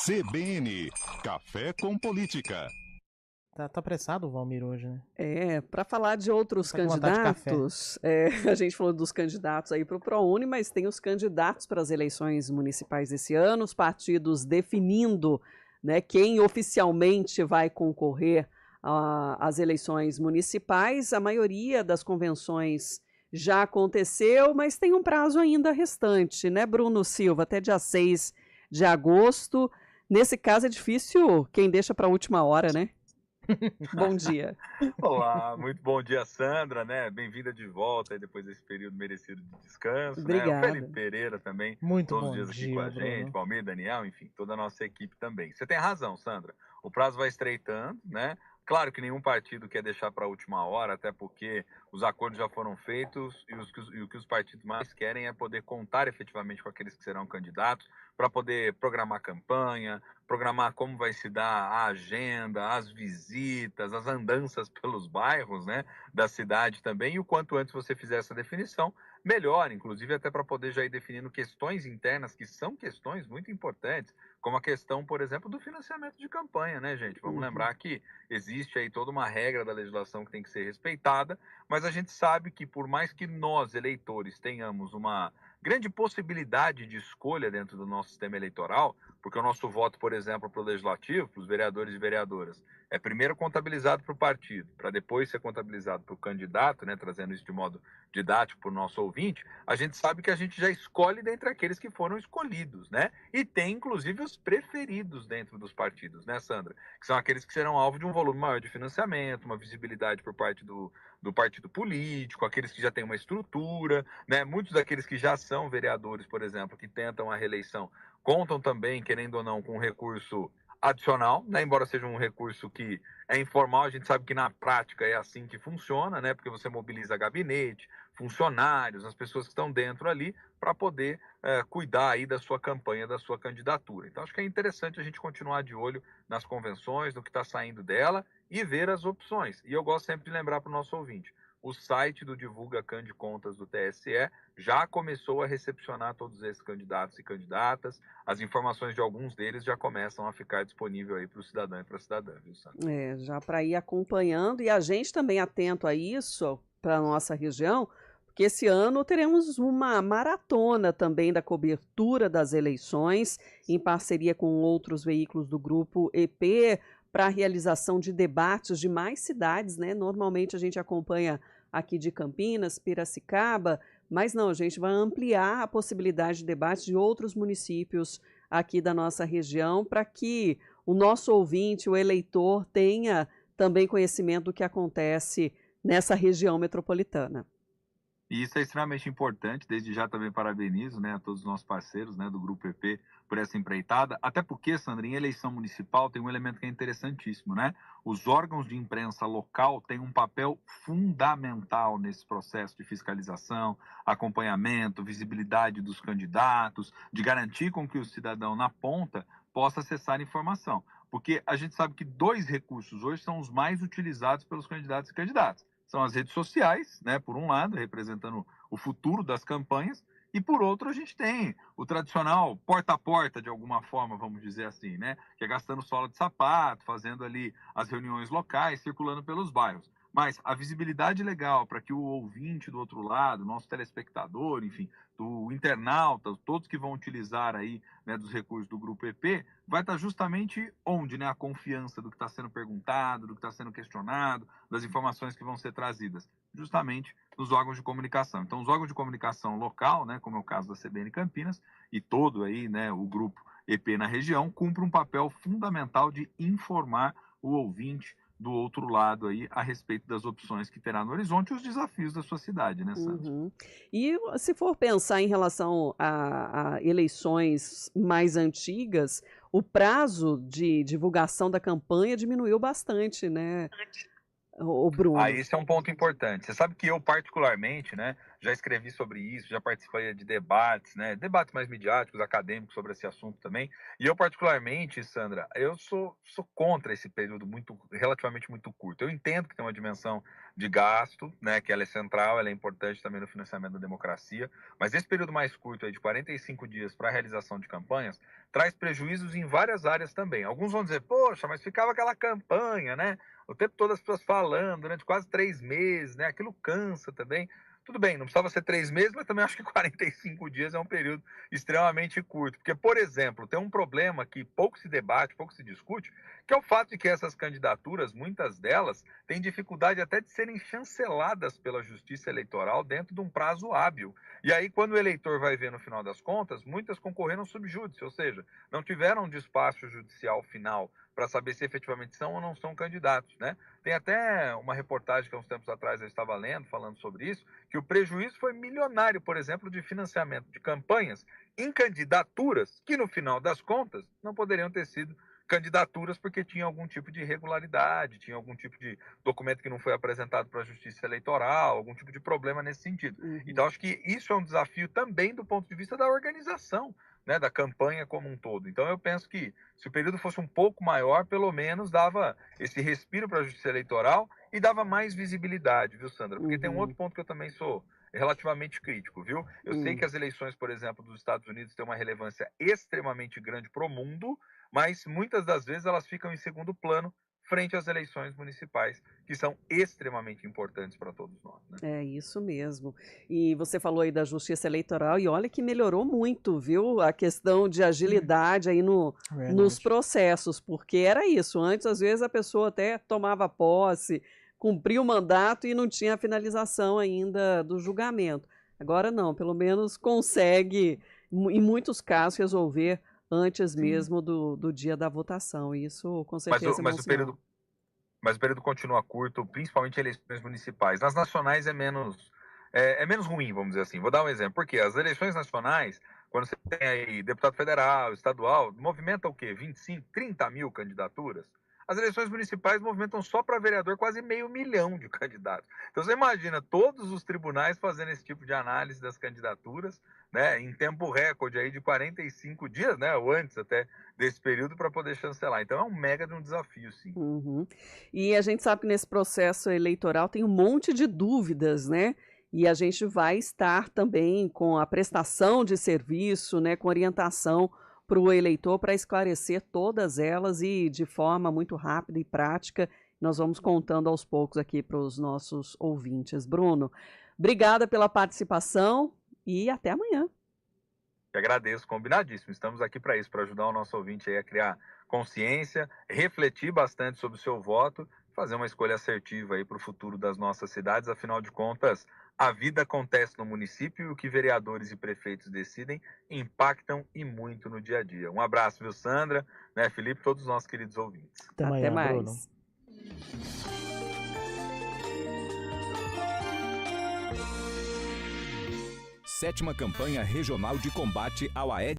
CBN, Café com Política. Tá apressado o Valmir hoje, né? Para falar de outros Tá com vontade de café. candidatos, a gente falou dos candidatos aí para o ProUni, mas tem os candidatos para as eleições municipais desse ano, os partidos definindo, né, quem oficialmente vai concorrer às eleições municipais. A maioria das convenções já aconteceu, mas tem um prazo ainda restante, né, Bruno Silva? Até dia 6 de agosto. Nesse caso é difícil quem deixa para a última hora, né? Bom dia. Olá, muito bom dia, Sandra, né? Bem-vinda de volta aí depois desse período merecido de descanso, Obrigada. né? O Felipe Pereira também, Muito todos bom os dias aqui dia, com a Bruno. gente, Valmir, Daniel, enfim, toda a nossa equipe também. Você tem razão, Sandra. O prazo vai estreitando, né? Claro que nenhum partido quer deixar para a última hora, até porque os acordos já foram feitos e o que os partidos mais querem é poder contar efetivamente com aqueles que serão candidatos para poder programar campanha, programar como vai se dar a agenda, as visitas, as andanças pelos bairros, né, da cidade também. E o quanto antes você fizer essa definição, melhor, inclusive até para poder já ir definindo questões internas que são questões muito importantes, como a questão, por exemplo, do financiamento de campanha, né, gente? Vamos lembrar que existe aí toda uma regra da legislação que tem que ser respeitada, mas a gente sabe que por mais que nós, eleitores, tenhamos uma grande possibilidade de escolha dentro do nosso sistema eleitoral, porque o nosso voto, por exemplo, para o legislativo, para os vereadores e vereadoras, é primeiro contabilizado para o partido, para depois ser contabilizado para o candidato, né, trazendo isso de modo didático para o nosso ouvinte, a gente sabe que a gente já escolhe dentre aqueles que foram escolhidos, né? E tem, inclusive, os preferidos dentro dos partidos, né, Sandra? Que são aqueles que serão alvo de um volume maior de financiamento, uma visibilidade por parte do partido político, aqueles que já têm uma estrutura, né? Muitos daqueles que já são vereadores, por exemplo, que tentam a reeleição, contam também, querendo ou não, com um recurso adicional, né? Embora seja um recurso que é informal, a gente sabe que na prática é assim que funciona, né? Porque você mobiliza gabinete, funcionários, as pessoas que estão dentro ali para poder cuidar aí da sua campanha, da sua candidatura. Então acho que é interessante a gente continuar de olho nas convenções, no que está saindo dela e ver as opções. E eu gosto sempre de lembrar para o nosso ouvinte, o site do Divulga Can de Contas do TSE já começou a recepcionar todos esses candidatos e candidatas. As informações de alguns deles já começam a ficar disponível aí para o cidadão e para a cidadã, viu, Sandra? Já para ir acompanhando e a gente também atento a isso para a nossa região, porque esse ano teremos uma maratona também da cobertura das eleições, em parceria com outros veículos do Grupo EP, para a realização de debates de mais cidades, né? Normalmente a gente acompanha aqui de Campinas, Piracicaba, mas não, a gente vai ampliar a possibilidade de debate de outros municípios aqui da nossa região, para que o nosso ouvinte, o eleitor, tenha também conhecimento do que acontece nessa região metropolitana. E isso é extremamente importante, desde já também parabenizo, né, a todos os nossos parceiros, né, do Grupo EP por essa empreitada, até porque, Sandra, em eleição municipal tem um elemento que é interessantíssimo, né? Os órgãos de imprensa local têm um papel fundamental nesse processo de fiscalização, acompanhamento, visibilidade dos candidatos, de garantir com que o cidadão na ponta possa acessar informação. Porque a gente sabe que dois recursos hoje são os mais utilizados pelos candidatos e candidatas. São as redes sociais, né, por um lado, representando o futuro das campanhas, e por outro a gente tem o tradicional porta a porta, de alguma forma, vamos dizer assim, né, que é gastando sola de sapato, fazendo ali as reuniões locais, circulando pelos bairros. Mas a visibilidade legal para que o ouvinte do outro lado, nosso telespectador, enfim, do internauta, todos que vão utilizar aí, né, dos recursos do Grupo EP, vai estar justamente onde, né, a confiança do que está sendo perguntado, do que está sendo questionado, das informações que vão ser trazidas, justamente nos órgãos de comunicação. Então, os órgãos de comunicação local, né, como é o caso da CBN Campinas, e todo aí, né, o Grupo EP na região, cumpre um papel fundamental de informar o ouvinte do outro lado aí a respeito das opções que terá no horizonte e os desafios da sua cidade, né, Sandra? E se for pensar em relação a eleições mais antigas, o prazo de divulgação da campanha diminuiu bastante, né, o Bruno? Esse é um ponto importante. Você sabe que eu, particularmente, né, já escrevi sobre isso, já participei de debates, né? Debates mais midiáticos, acadêmicos sobre esse assunto também. E eu, particularmente, Sandra, eu sou contra esse período relativamente muito curto. Eu entendo que tem uma dimensão de gasto, né? Que ela é central, ela é importante também no financiamento da democracia, mas esse período mais curto aí, de 45 dias para a realização de campanhas, traz prejuízos em várias áreas também. Alguns vão dizer, poxa, mas ficava aquela campanha, né? O tempo todo as pessoas falando, durante quase 3 meses, né? Aquilo cansa também. Tudo bem, não precisava ser 3 meses, mas também acho que 45 dias é um período extremamente curto. Porque, por exemplo, tem um problema que pouco se debate, pouco se discute, que é o fato de que essas candidaturas, muitas delas, têm dificuldade até de serem chanceladas pela Justiça Eleitoral dentro de um prazo hábil. E aí, quando o eleitor vai ver no final das contas, muitas concorreram sub júdice, ou seja, não tiveram um despacho judicial final para saber se efetivamente são ou não são candidatos, né? Tem até uma reportagem que há uns tempos atrás eu estava lendo, falando sobre isso, que o prejuízo foi milionário, por exemplo, de financiamento de campanhas em candidaturas que, no final das contas, não poderiam ter sido candidaturas porque tinha algum tipo de irregularidade, tinha algum tipo de documento que não foi apresentado para a Justiça Eleitoral, algum tipo de problema nesse sentido. Então, acho que isso é um desafio também do ponto de vista da organização, né, da campanha como um todo. Então, eu penso que se o período fosse um pouco maior, pelo menos dava esse respiro para a Justiça Eleitoral e dava mais visibilidade, viu, Sandra? Porque tem um outro ponto que eu também sou relativamente crítico, viu? Eu sei que as eleições, por exemplo, dos Estados Unidos têm uma relevância extremamente grande para o mundo, mas muitas das vezes elas ficam em segundo plano frente às eleições municipais, que são extremamente importantes para todos nós, né? É isso mesmo. E você falou aí da Justiça Eleitoral e olha que melhorou muito, viu? A questão de agilidade aí nos processos, porque era isso. Antes, às vezes, a pessoa até tomava posse, cumpria o mandato e não tinha a finalização ainda do julgamento. Agora não, pelo menos consegue, em muitos casos, resolver antes mesmo do dia da votação. Isso, com certeza, mas o período continua curto, principalmente em eleições municipais. Nas nacionais é menos ruim, vamos dizer assim. Vou dar um exemplo. Porque as eleições nacionais, quando você tem aí deputado federal, estadual, movimenta o quê? 25, 30 mil candidaturas? As eleições municipais movimentam só para vereador quase 500 mil de candidatos. Então você imagina todos os tribunais fazendo esse tipo de análise das candidaturas, né, em tempo recorde aí de 45 dias, né, ou antes até desse período, para poder chancelar. Então é um mega de um desafio, sim. E a gente sabe que nesse processo eleitoral tem um monte de dúvidas, né? E a gente vai estar também com a prestação de serviço, né, com orientação para o eleitor para esclarecer todas elas e de forma muito rápida e prática. Nós vamos contando aos poucos aqui para os nossos ouvintes. Bruno, obrigada pela participação e até amanhã. Eu agradeço, combinadíssimo. Estamos aqui para isso, para ajudar o nosso ouvinte aí a criar consciência, refletir bastante sobre o seu voto, fazer uma escolha assertiva aí para o futuro das nossas cidades. Afinal de contas, a vida acontece no município e o que vereadores e prefeitos decidem impactam e muito no dia a dia. Um abraço, viu, Sandra, né, Felipe, todos os nossos queridos ouvintes. Até amanhã, mais. Bruno. Sétima Campanha Regional de Combate ao Aedes